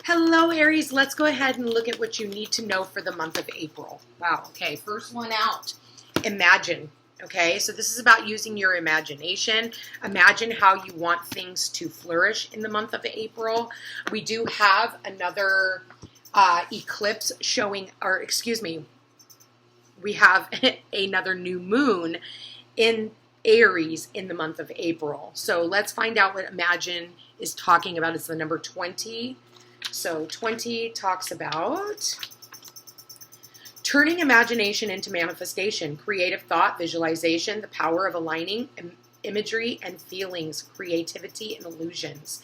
Hello, Aries. Let's go ahead and look at what you need to know for the month of April. Wow. Okay. First one out. Imagine. Okay. So this is about using your imagination. Imagine how you want things to flourish in the month of April. We do have another eclipse showing, or excuse me, we have another new moon in Aries in the month of April. So let's find out what Imagine is talking about. It's the number 20. So 20 talks about turning imagination into manifestation, creative thought, visualization, the power of aligning imagery and feelings, creativity and illusions.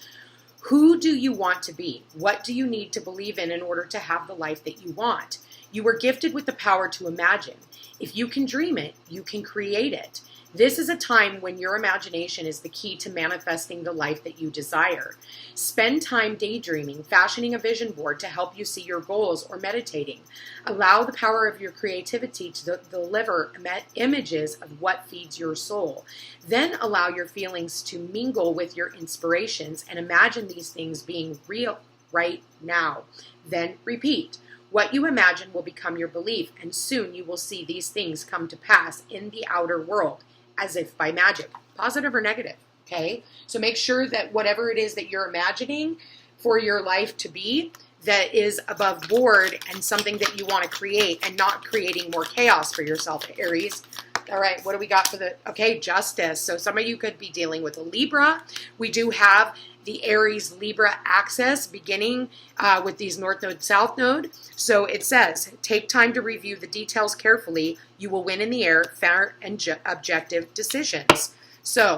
Who do you want to be? What do you need to believe in order to have the life that you want? You were gifted with the power to imagine. If you can dream it, you can create it. This is a time when your imagination is the key to manifesting the life that you desire. Spend time daydreaming, fashioning a vision board to help you see your goals, or meditating. Allow the power of your creativity to deliver images of what feeds your soul. Then allow your feelings to mingle with your inspirations and imagine these things being real right now. Then repeat. What you imagine will become your belief, and soon you will see these things come to pass in the outer world, as if by magic, positive or negative, okay? So make sure that whatever it is that you're imagining for your life to be, that is above board and something that you want to create, and not creating more chaos for yourself, Aries. All right, what do we got for the, okay, Justice. So some of you could be dealing with a Libra. We do have the Aries Libra axis beginning with these North Node, South Node. So it says, take time to review the details carefully. You will win in the air, fair and objective decisions. So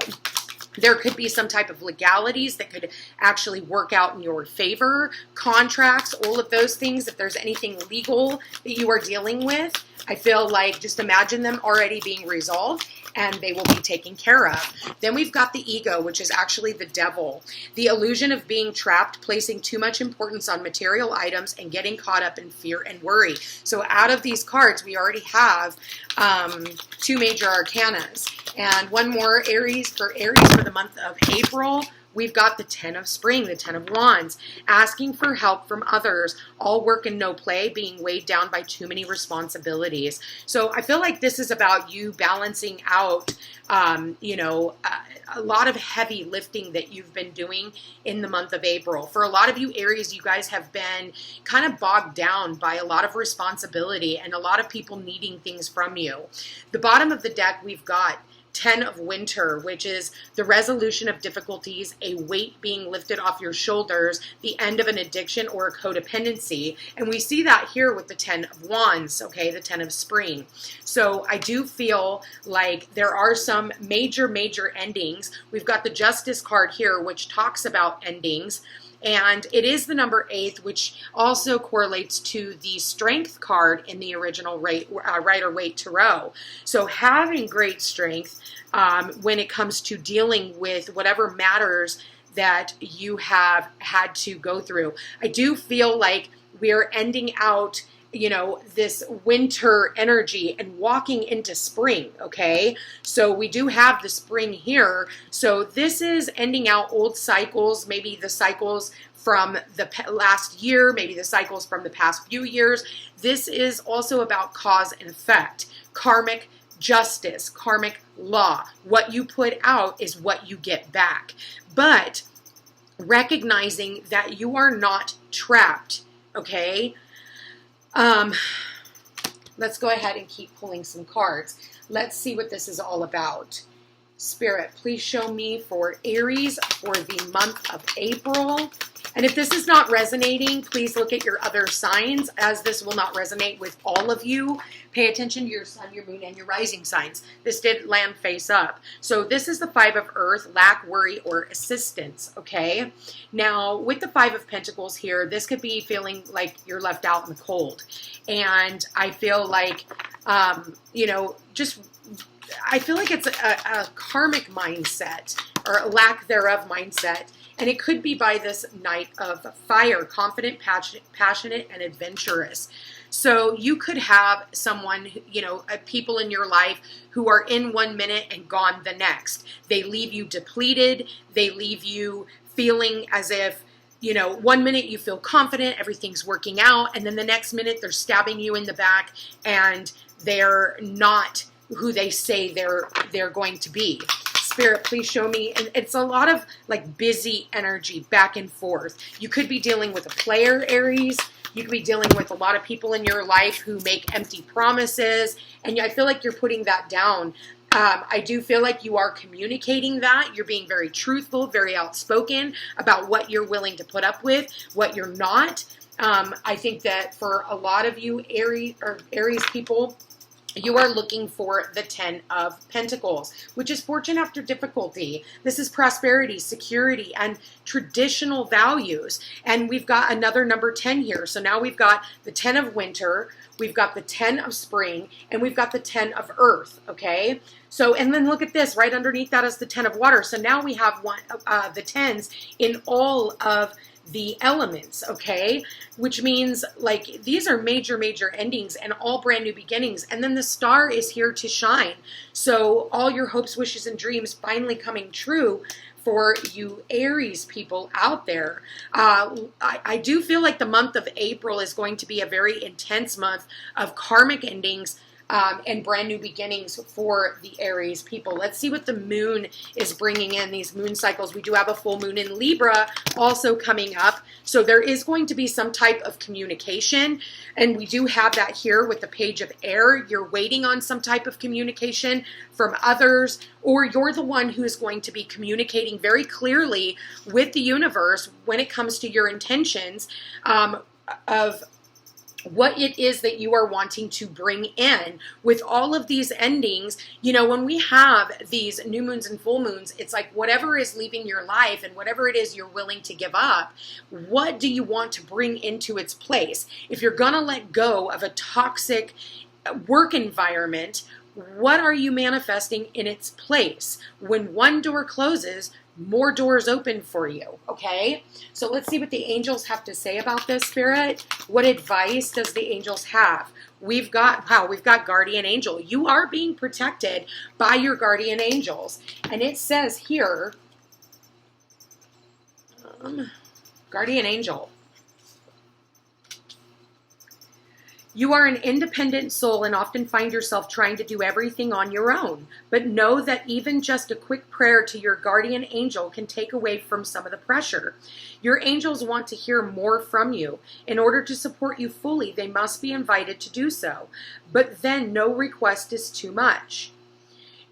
there could be some type of legalities that could actually work out in your favor, contracts, all of those things. If there's anything legal that you are dealing with, I feel like just imagine them already being resolved and they will be taken care of. Then we've got the ego, which is actually the devil. The illusion of being trapped, placing too much importance on material items, and getting caught up in fear and worry. So out of these cards, we already have two major arcanas. And one more, Aries for the month of April. We've got the 10 of Spring, the 10 of Wands, asking for help from others, all work and no play, being weighed down by too many responsibilities. So I feel like this is about you balancing out, a lot of heavy lifting that you've been doing in the month of April. For a lot of you Aries, you guys have been kind of bogged down by a lot of responsibility and a lot of people needing things from you. The bottom of the deck, we've got 10 of Winter, which is the resolution of difficulties, a weight being lifted off your shoulders, the end of an addiction or a codependency. And we see that here with the 10 of Wands, okay, the 10 of Spring. So I do feel like there are some major endings. We've got the Justice card here, which talks about endings. And it is the number 8, which also correlates to the Strength card in the original Rider-Waite Tarot. So having great strength when it comes to dealing with whatever matters that you have had to go through. I do feel like we're ending out this winter energy and walking into spring, okay? So we do have the spring here. So this is ending out old cycles, maybe the cycles from the last year, maybe the cycles from the past few years. This is also about cause and effect, karmic justice, karmic law. What you put out is what you get back. But recognizing that you are not trapped, okay? Let's go ahead and keep pulling some cards. Let's see what this is all about. Spirit, please show me for Aries for the month of April. And if this is not resonating, please look at your other signs, as this will not resonate with all of you. Pay attention to your sun, your moon, and your rising signs. This did land face up. So this is the 5 of Earth, lack, worry, or assistance, okay? Now, with the 5 of Pentacles here, this could be feeling like you're left out in the cold. And I feel like, I feel like it's a karmic mindset, or a lack thereof mindset. And it could be by this Knight of Fire, confident, passionate, and adventurous. So you could have someone, people in your life who are in 1 minute and gone the next. They leave you depleted. They leave you feeling as if, 1 minute you feel confident, everything's working out, and then the next minute they're stabbing you in the back and they're not who they say they're going to be. Spirit, please show me. And it's a lot of like busy energy back and forth. You could be dealing with a player, Aries. You could be dealing with a lot of people in your life who make empty promises. And I feel like you're putting that down. I do feel like you are communicating that. You're being very truthful, very outspoken about what you're willing to put up with, what you're not. I think that for a lot of you Aries people, you are looking for the 10 of Pentacles, which is fortune after difficulty. This is prosperity, security, and traditional values. And we've got another number 10 here. So now we've got the 10 of winter, we've got the 10 of spring, and we've got the 10 of earth, okay? So, and then look at this, right underneath that is the 10 of water. So now we have the 10s in all of the elements, okay? Which means like these are major, major endings and all brand new beginnings. And then the star is here to shine. So all your hopes, wishes, and dreams finally coming true for you Aries people out there. I do feel like the month of April is going to be a very intense month of karmic endings and brand new beginnings for the Aries people. Let's see what the moon is bringing in, these moon cycles. We do have a full moon in Libra also coming up. So there is going to be some type of communication. And we do have that here with the page of air. You're waiting on some type of communication from others, or you're the one who is going to be communicating very clearly with the universe when it comes to your intentions of what it is that you are wanting to bring in with all of these endings. When we have these new moons and full moons, it's like whatever is leaving your life and whatever it is you're willing to give up, what do you want to bring into its place? If you're going to let go of a toxic work environment, what are you manifesting in its place? When one door closes, more doors open for you, okay? So let's see what the angels have to say about this, Spirit. What advice does the angels have? We've got guardian angel. You are being protected by your guardian angels. And it says here, guardian angel. You are an independent soul and often find yourself trying to do everything on your own. But know that even just a quick prayer to your guardian angel can take away from some of the pressure. Your angels want to hear more from you. In order to support you fully, they must be invited to do so. But then no request is too much.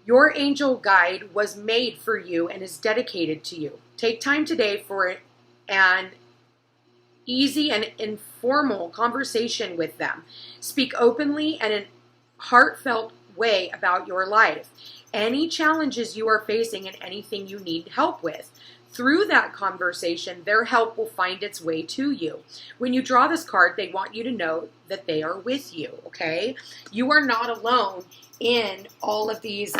Your angel guide was made for you and is dedicated to you. Take time today for it and easy and informal conversation with them. Speak openly and in a heartfelt way about your life, any challenges you are facing, and anything you need help with. Through that conversation, their help will find its way to you. When you draw this card, they want you to know that they are with you, okay? You are not alone in all of these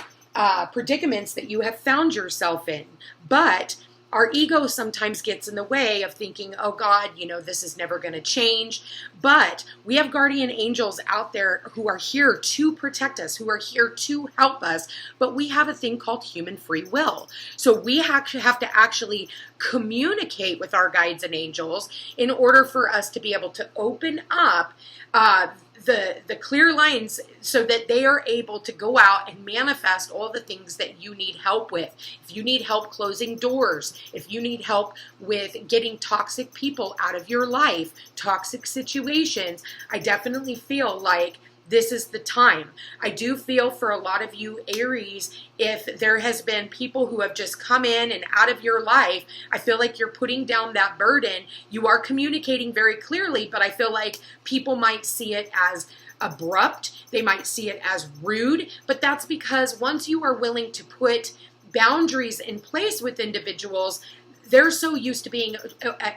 predicaments that you have found yourself in, but our ego sometimes gets in the way of thinking, oh God, this is never going to change. But we have guardian angels out there who are here to protect us, who are here to help us. But we have a thing called human free will. So we have to actually communicate with our guides and angels in order for us to be able to open up the clear lines so that they are able to go out and manifest all the things that you need help with. If you need help closing doors, if you need help with getting toxic people out of your life, toxic situations, I definitely feel like this is the time. I do feel for a lot of you Aries, if there has been people who have just come in and out of your life, I feel like you're putting down that burden. You are communicating very clearly, but I feel like people might see it as abrupt. They might see it as rude, but that's because once you are willing to put boundaries in place with individuals, they're so used to being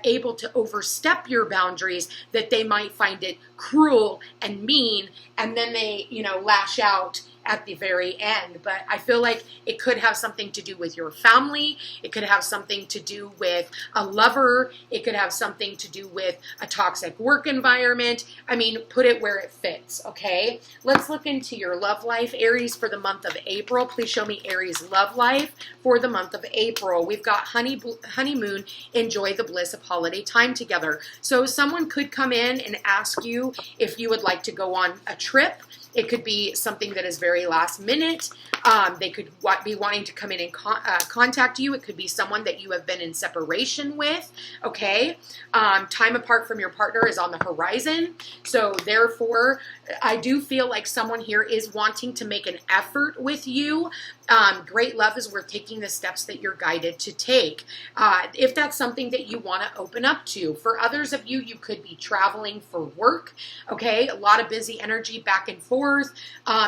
able to overstep your boundaries that they might find it cruel and mean, and then they, lash out at the very end. But I feel like it could have something to do with your family. It could have something to do with a lover. It could have something to do with a toxic work environment. I mean, put it where it fits, okay? Let's look into your love life, Aries, for the month of April. Please show me Aries love life for the month of April. We've got honeymoon, enjoy the bliss of holiday time together. So someone could come in and ask you if you would like to go on a trip. It could be something that is very last minute. They could be wanting to come in and contact you. It could be someone that you have been in separation with, okay? Time apart from your partner is on the horizon. So therefore, I do feel like someone here is wanting to make an effort with you. Great love is worth taking the steps that you're guided to take. If that's something that you want to open up to. For others of you, you could be traveling for work, okay? A lot of busy energy back and forth.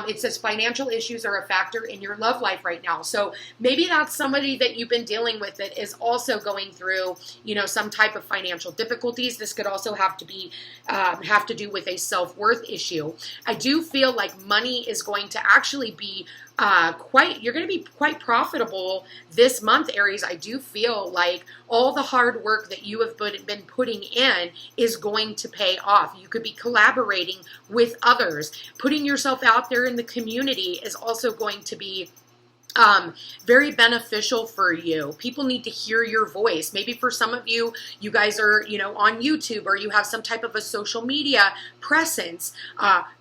It says financial issues are a factor in your love life right now. So maybe that's somebody that you've been dealing with that is also going through, you know, some type of financial difficulties. This could also have to be, have to do with a self-worth issue. I do feel like money is going to actually be you're going to be quite profitable this month, Aries. I do feel like all the hard work that you have been putting in is going to pay off. You could be collaborating with others. Putting yourself out there in the community is also going to be very beneficial for you. People need to hear your voice. Maybe for some of you, you guys are, you know, on YouTube or you have some type of a social media presence.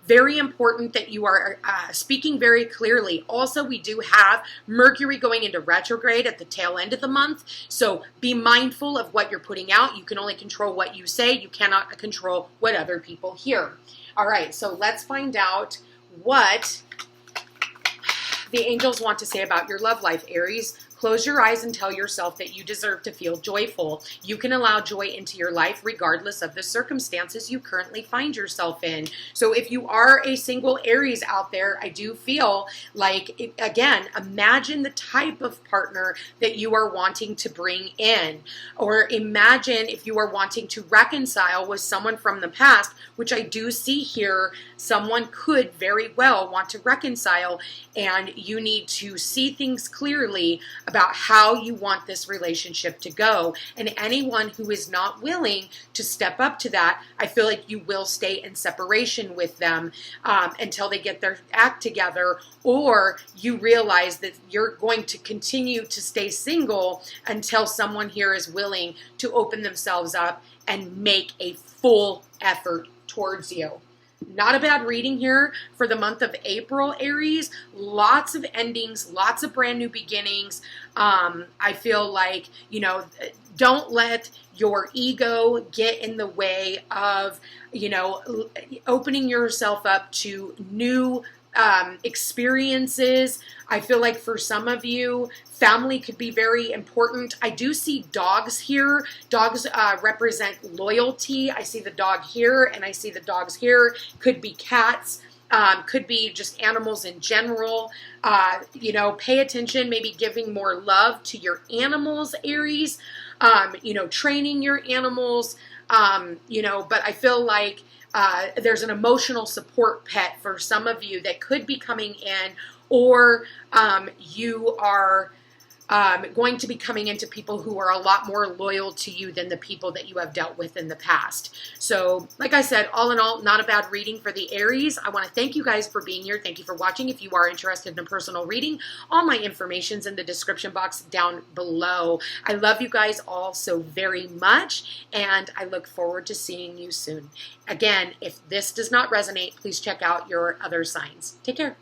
Very important that you are speaking very clearly. Also, we do have Mercury going into retrograde at the tail end of the month. So be mindful of what you're putting out. You can only control what you say. You cannot control what other people hear. All right, so let's find out what the angels want to say about your love life, Aries. Close your eyes and tell yourself that you deserve to feel joyful. You can allow joy into your life regardless of the circumstances you currently find yourself in. So if you are a single Aries out there, I do feel like, again, imagine the type of partner that you are wanting to bring in. Or imagine if you are wanting to reconcile with someone from the past, which I do see here, someone could very well want to reconcile, and you need to see things clearly about how you want this relationship to go. And anyone who is not willing to step up to that, I feel like you will stay in separation with them until they get their act together, or you realize that you're going to continue to stay single until someone here is willing to open themselves up and make a full effort towards you. Not a bad reading here for the month of April, Aries. Lots of endings, lots of brand new beginnings. I feel like, you know, don't let your ego get in the way of, you know, opening yourself up to new experiences. I feel like for some of you, family could be very important. I do see dogs here. Dogs represent loyalty. I see the dog here and I see the dogs here. Could be cats. Could be just animals in general. You know, pay attention, maybe giving more love to your animals, Aries. You know, training your animals. You know, but I feel like there's an emotional support pet for some of you that could be coming in, or you are going to be coming into people who are a lot more loyal to you than the people that you have dealt with in the past. So, like I said, all in all, not a bad reading for the Aries. I want to thank you guys for being here. Thank you for watching. If you are interested in a personal reading, all my information's in the description box down below. I love you guys all so very much, and I look forward to seeing you soon. Again, if this does not resonate, please check out your other signs. Take care.